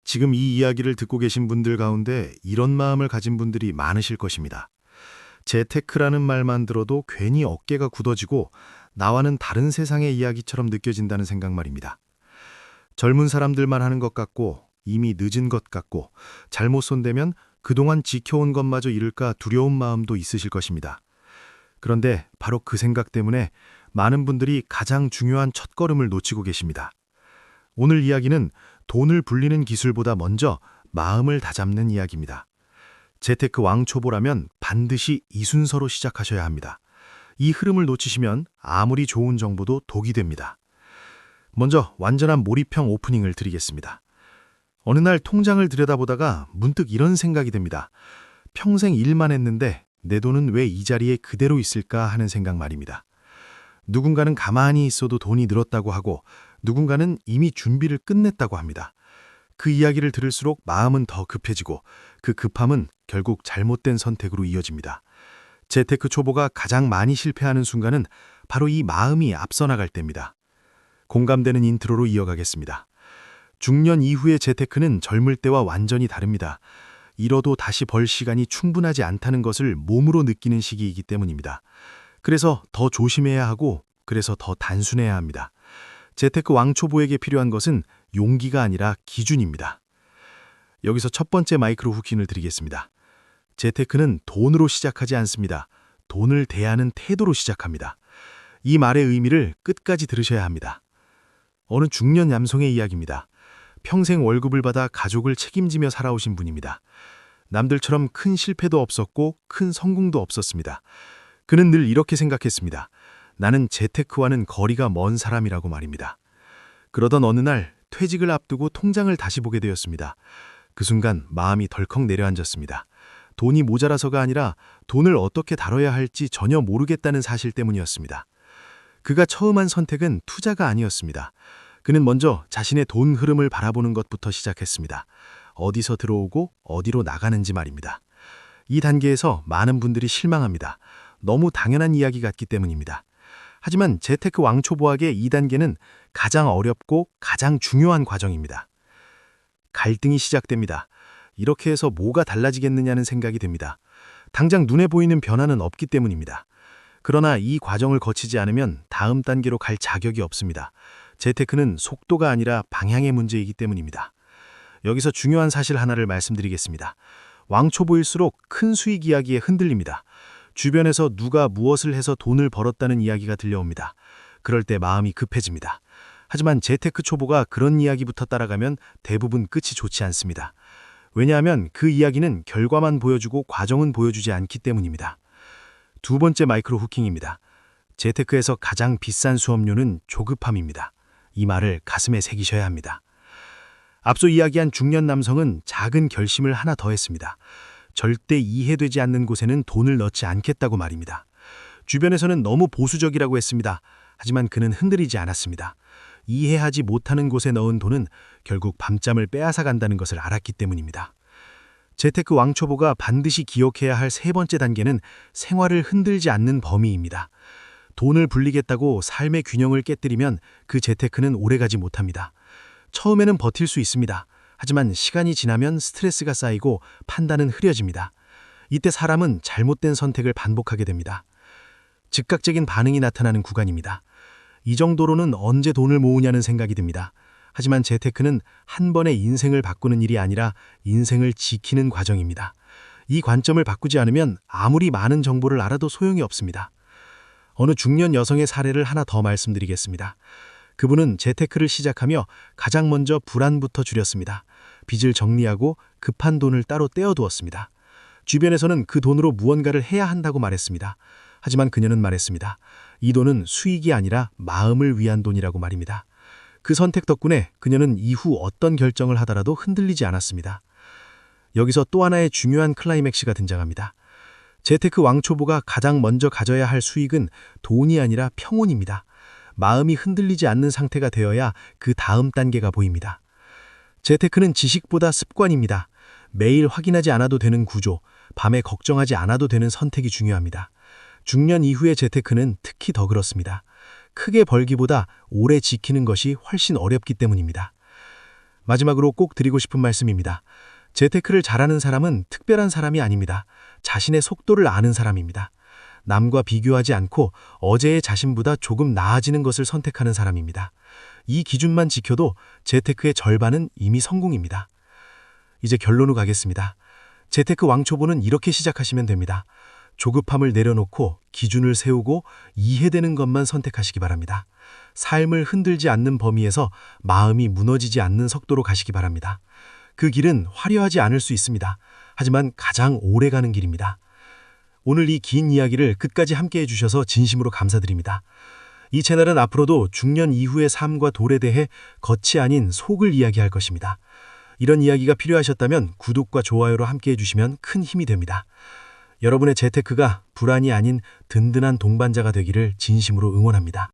지금 이 이야기를 듣고 계신 분들 가운데 이런 마음을 가진 분들이 많으실 것입니다. 재테크라는 말만 들어도 괜히 어깨가 굳어지고 나와는 다른 세상의 이야기처럼 느껴진다는 생각 말입니다. 젊은 사람들만 하는 것 같고 이미 늦은 것 같고 잘못 손대면 그동안 지켜온 것마저 잃을까 두려운 마음도 있으실 것입니다. 그런데 바로 그 생각 때문에 많은 분들이 가장 중요한 첫걸음을 놓치고 계십니다. 오늘 이야기는 돈을 불리는 기술보다 먼저 마음을 다잡는 이야기입니다. 재테크 왕초보라면 반드시 이 순서로 시작하셔야 합니다. 이 흐름을 놓치시면 아무리 좋은 정보도 독이 됩니다. 먼저 완전한 몰입형 오프닝을 드리겠습니다. 어느 날 통장을 들여다보다가 문득 이런 생각이 듭니다. 평생 일만 했는데 내 돈은 왜 이 자리에 그대로 있을까 하는 생각 말입니다. 누군가는 가만히 있어도 돈이 늘었다고 하고 누군가는 이미 준비를 끝냈다고 합니다. 그 이야기를 들을수록 마음은 더 급해지고 그 급함은 결국 잘못된 선택으로 이어집니다. 재테크 초보가 가장 많이 실패하는 순간은 바로 이 마음이 앞서 나갈 때입니다. 공감되는 인트로로 이어가겠습니다. 중년 이후의 재테크는 젊을 때와 완전히 다릅니다. 잃어도 다시 벌 시간이 충분하지 않다는 것을 몸으로 느끼는 시기이기 때문입니다. 그래서 더 조심해야 하고 그래서 더 단순해야 합니다. 재테크 왕초보에게 필요한 것은 용기가 아니라 기준입니다. 여기서 첫 번째 마이크로 후킹을 드리겠습니다. 재테크는 돈으로 시작하지 않습니다. 돈을 대하는 태도로 시작합니다. 이 말의 의미를 끝까지 들으셔야 합니다. 어느 중년 남성의 이야기입니다. 평생 월급을 받아 가족을 책임지며 살아오신 분입니다. 남들처럼 큰 실패도 없었고 큰 성공도 없었습니다. 그는 늘 이렇게 생각했습니다. 나는 재테크와는 거리가 먼 사람이라고 말입니다. 그러던 어느 날 퇴직을 앞두고 통장을 다시 보게 되었습니다. 그 순간 마음이 덜컥 내려앉았습니다. 돈이 모자라서가 아니라 돈을 어떻게 다뤄야 할지 전혀 모르겠다는 사실 때문이었습니다. 그가 처음 한 선택은 투자가 아니었습니다. 그는 먼저 자신의 돈 흐름을 바라보는 것부터 시작했습니다. 어디서 들어오고 어디로 나가는지 말입니다. 이 단계에서 많은 분들이 실망합니다. 너무 당연한 이야기 같기 때문입니다. 하지만 재테크 왕초보에게 이 단계는 가장 어렵고 가장 중요한 과정입니다. 갈등이 시작됩니다. 이렇게 해서 뭐가 달라지겠느냐는 생각이 듭니다. 당장 눈에 보이는 변화는 없기 때문입니다. 그러나 이 과정을 거치지 않으면 다음 단계로 갈 자격이 없습니다. 재테크는 속도가 아니라 방향의 문제이기 때문입니다. 여기서 중요한 사실 하나를 말씀드리겠습니다. 왕초보일수록 큰 수익 이야기에 흔들립니다. 주변에서 누가 무엇을 해서 돈을 벌었다는 이야기가 들려옵니다. 그럴 때 마음이 급해집니다. 하지만 재테크 초보가 그런 이야기부터 따라가면 대부분 끝이 좋지 않습니다. 왜냐하면 그 이야기는 결과만 보여주고 과정은 보여주지 않기 때문입니다. 두 번째 마이크로 후킹입니다. 재테크에서 가장 비싼 수업료는 조급함입니다. 이 말을 가슴에 새기셔야 합니다. 앞서 이야기한 중년 남성은 작은 결심을 하나 더 했습니다. 절대 이해되지 않는 곳에는 돈을 넣지 않겠다고 말입니다. 주변에서는 너무 보수적이라고 했습니다. 하지만 그는 흔들리지 않았습니다. 이해하지 못하는 곳에 넣은 돈은 결국 밤잠을 빼앗아 간다는 것을 알았기 때문입니다. 재테크 왕초보가 반드시 기억해야 할 세 번째 단계는 생활을 흔들지 않는 범위입니다. 돈을 불리겠다고 삶의 균형을 깨뜨리면 그 재테크는 오래가지 못합니다. 처음에는 버틸 수 있습니다. 하지만 시간이 지나면 스트레스가 쌓이고 판단은 흐려집니다. 이때 사람은 잘못된 선택을 반복하게 됩니다. 즉각적인 반응이 나타나는 구간입니다. 이 정도로는 언제 돈을 모으냐는 생각이 듭니다. 하지만 재테크는 한 번에 인생을 바꾸는 일이 아니라 인생을 지키는 과정입니다. 이 관점을 바꾸지 않으면 아무리 많은 정보를 알아도 소용이 없습니다. 어느 중년 여성의 사례를 하나 더 말씀드리겠습니다. 그분은 재테크를 시작하며 가장 먼저 불안부터 줄였습니다. 빚을 정리하고 급한 돈을 따로 떼어두었습니다. 주변에서는 그 돈으로 무언가를 해야 한다고 말했습니다. 하지만 그녀는 말했습니다. 이 돈은 수익이 아니라 마음을 위한 돈이라고 말입니다. 그 선택 덕분에 그녀는 이후 어떤 결정을 하더라도 흔들리지 않았습니다. 여기서 또 하나의 중요한 클라이맥스가 등장합니다. 재테크 왕초보가 가장 먼저 가져야 할 수익은 돈이 아니라 평온입니다. 마음이 흔들리지 않는 상태가 되어야 그 다음 단계가 보입니다. 재테크는 지식보다 습관입니다. 매일 확인하지 않아도 되는 구조, 밤에 걱정하지 않아도 되는 선택이 중요합니다. 중년 이후의 재테크는 특히 더 그렇습니다. 크게 벌기보다 오래 지키는 것이 훨씬 어렵기 때문입니다. 마지막으로 꼭 드리고 싶은 말씀입니다. 재테크를 잘하는 사람은 특별한 사람이 아닙니다. 자신의 속도를 아는 사람입니다. 남과 비교하지 않고 어제의 자신보다 조금 나아지는 것을 선택하는 사람입니다. 이 기준만 지켜도 재테크의 절반은 이미 성공입니다. 이제 결론으로 가겠습니다. 재테크 왕초보는 이렇게 시작하시면 됩니다. 조급함을 내려놓고 기준을 세우고 이해되는 것만 선택하시기 바랍니다. 삶을 흔들지 않는 범위에서 마음이 무너지지 않는 속도로 가시기 바랍니다. 그 길은 화려하지 않을 수 있습니다. 하지만 가장 오래 가는 길입니다. 오늘 이 긴 이야기를 끝까지 함께 해주셔서 진심으로 감사드립니다. 이 채널은 앞으로도 중년 이후의 삶과 돌에 대해 겉이 아닌 속을 이야기할 것입니다. 이런 이야기가 필요하셨다면 구독과 좋아요로 함께 해주시면 큰 힘이 됩니다. 여러분의 재테크가 불안이 아닌 든든한 동반자가 되기를 진심으로 응원합니다.